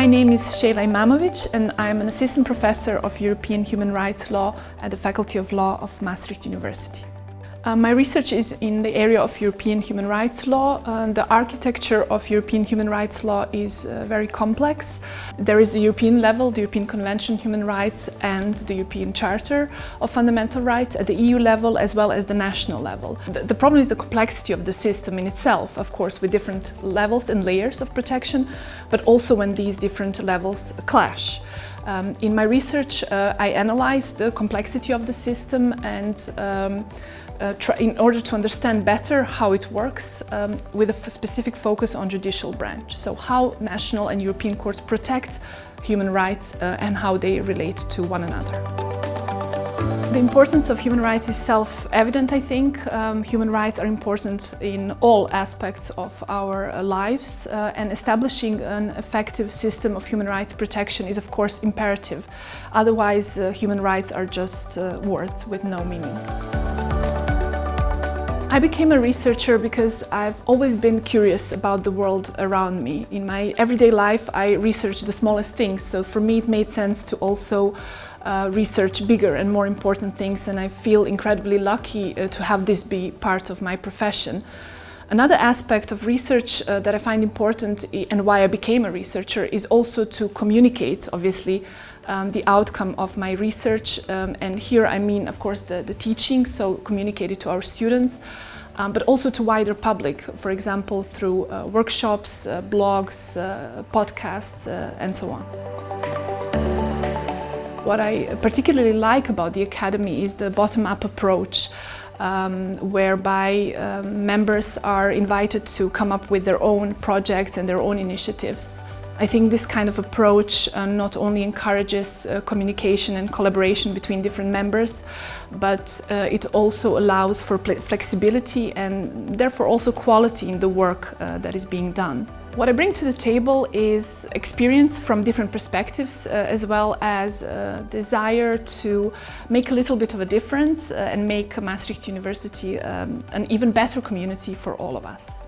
My name is Imamovic and I'm an assistant professor of European Human Rights Law at the Faculty of Law of Maastricht University. My research is in the area of European human rights law. The architecture of European human rights law is very complex. There is the European level, the European Convention on Human Rights and the European Charter of Fundamental Rights at the EU level as well as the national level. The problem is the complexity of the system in itself, of course, with different levels and layers of protection, but also when these different levels clash. In my research, I analyzed the complexity of the system and in order to understand better how it works with a specific focus on judicial branch. So how national and European courts protect human rights and how they relate to one another. The importance of human rights is self-evident, I think. Human rights are important in all aspects of our lives and establishing an effective system of human rights protection is of course imperative. Otherwise, human rights are just words with no meaning. I became a researcher because I've always been curious about the world around me. In my everyday life, I research the smallest things, so for me it made sense to also research bigger and more important things, and I feel incredibly lucky to have this be part of my profession. Another aspect of research that I find important and why I became a researcher is also to communicate, obviously, the outcome of my research, and here I mean, of course, the teaching, so communicate it to our students, but also to wider public, for example, through workshops, blogs, podcasts, and so on. What I particularly like about the Academy is the bottom-up approach, whereby members are invited to come up with their own projects and their own initiatives. I think this kind of approach not only encourages communication and collaboration between different members, but it also allows for flexibility and therefore also quality in the work that is being done. What I bring to the table is experience from different perspectives, as well as a desire to make a little bit of a difference and make Maastricht University an even better community for all of us.